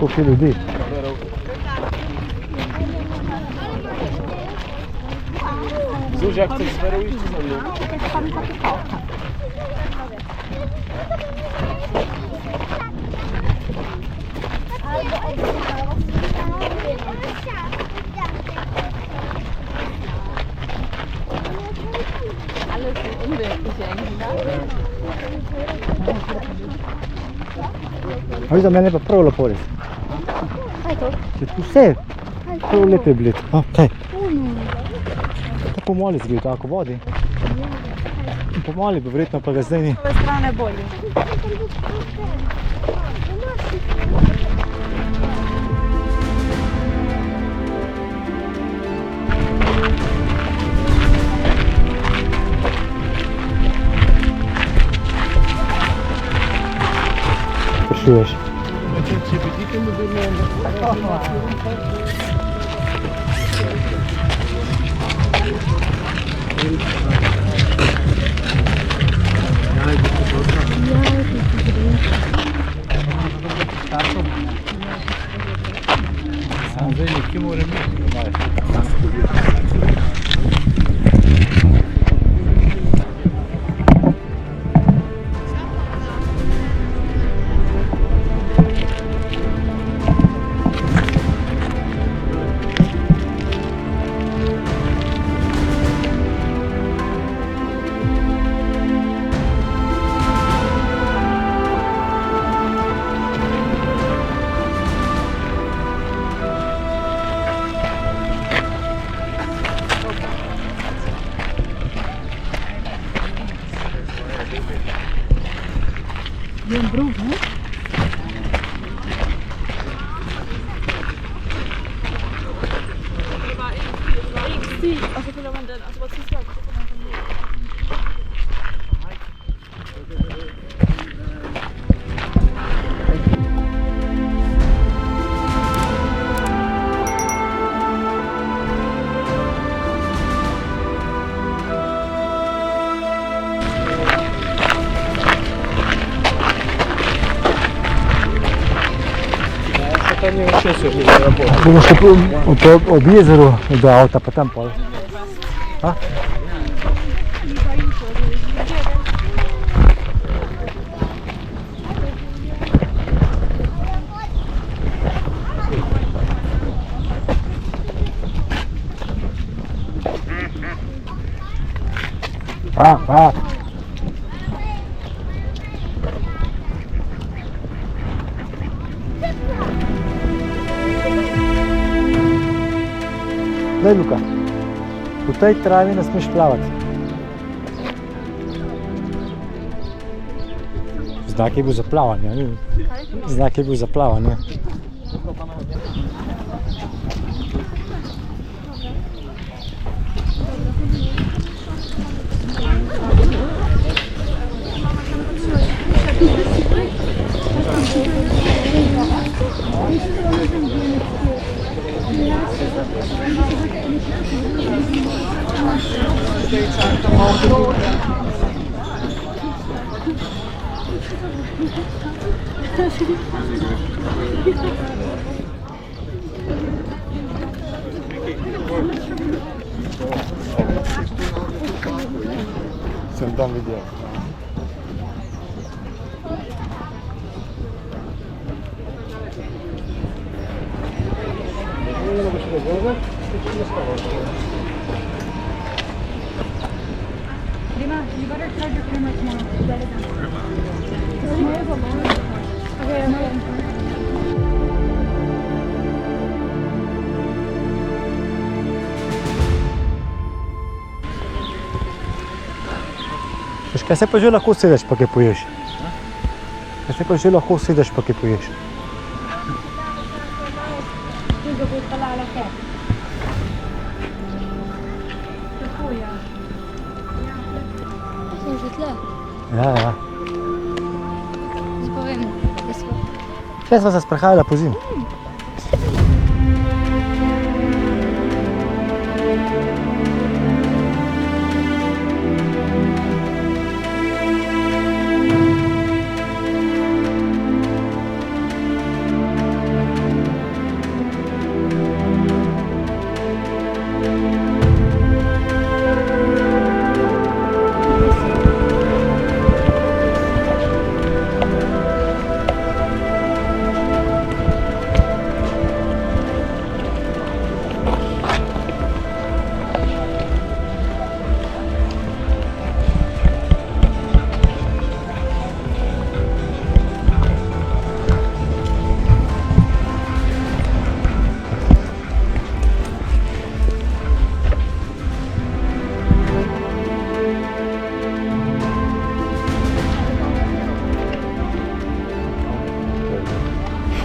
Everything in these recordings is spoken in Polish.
koliko je ljudi. Zuzi, jak chcesz zwerujesz, czy zrobił? Alles so unwirklich eigentlich, ne? Ali za mene pa prav lepo res. Kaj je to? Vse, prav lepo je bilo. Kaj? Tako mali zgleda, tako vodi. Pomali bi verjetno, pa ga zdaj ni. Ove strane bolje. Sprašuješ? Sam zdaj nekje mora biti. Je een broek, hè? Ik zie, als ik wil aan de, als wat is dat? Bomo šli ob jezeru do avta, pa tam pol. A? Daj, Luka, v tej travi ne smeš plavati. Znak je bil za plavanje, ni? Znak je bil za plavanje. Sem tam videl. Dima, you better charge your camera tomorrow. Write it down. Tomorrow's a long one. Okay, I'm going. Kaj se pa že lahko sedeš, pa kaj poješ? Kaj se pa že lahko sedeš, pa kaj poješ? Tu ga bo spalala kaj? Tako, ja. Sem že tle. Ja. Zpovem, da smo. Kaj sva se sprehajala po zim?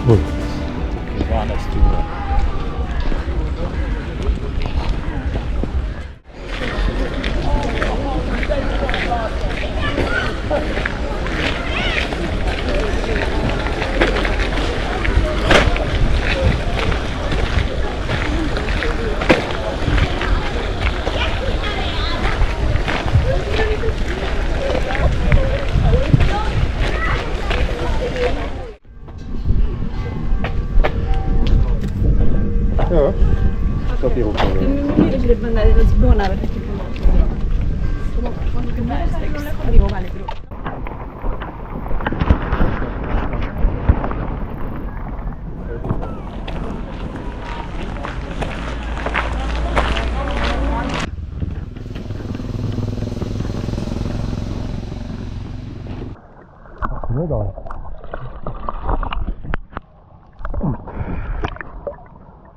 Oj. 12 ura. Ja, dat hier ook wel weer. Nee dan.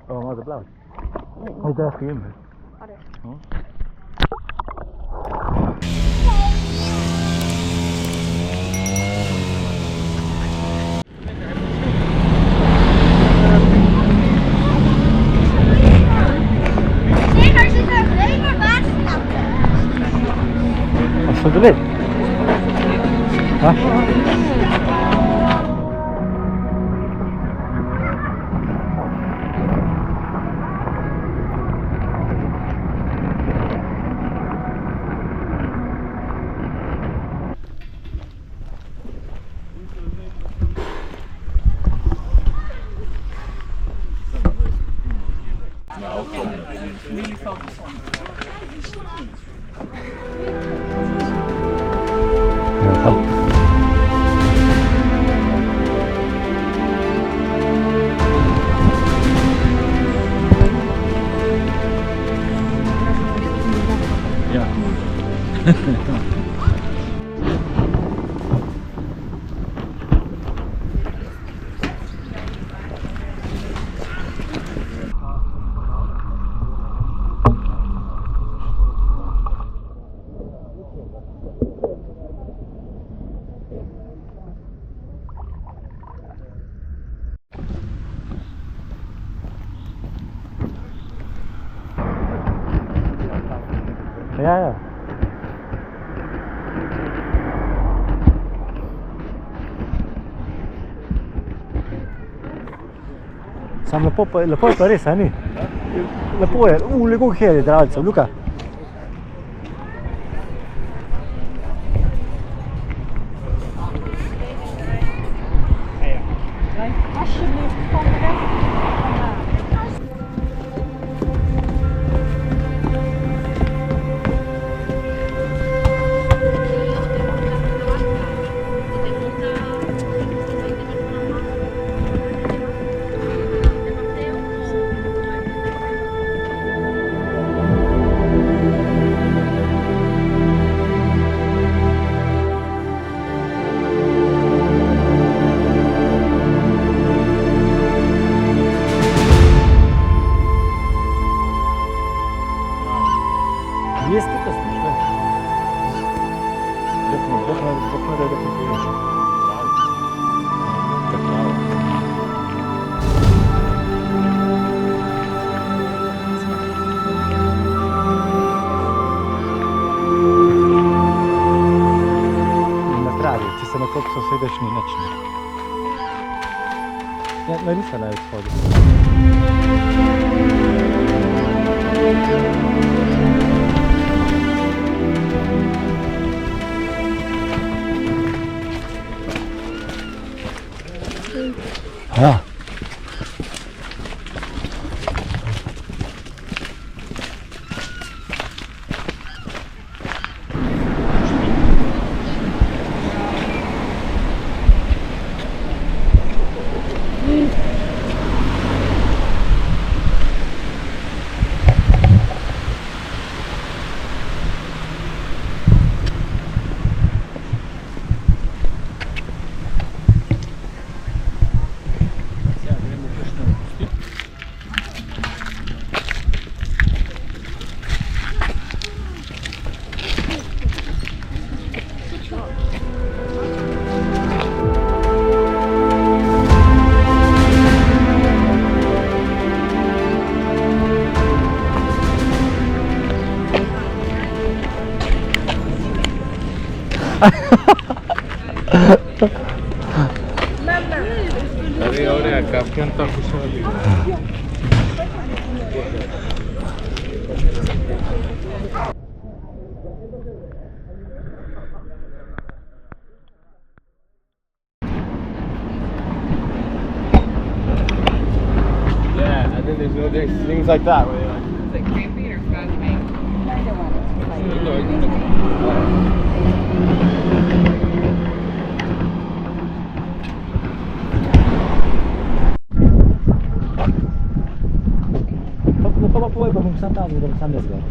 Oh, maar de blauw. Oh, daar is geen. Wat voor de lid? Ja, ja. Sam lepo je pa res, a ni? Lepo je, lepo je dralcev, Luka. Jest tylko zbytne. Na trawie, ci se na kopcu sediš ni nič. Ja, narisana je od spodaj. Ja. Arriva ora a pianta così. Yeah, and then there's things like that where you're like, It's like cramping or spasming. To chyba byłego bym sam tam, gdybym sam nie zgadł.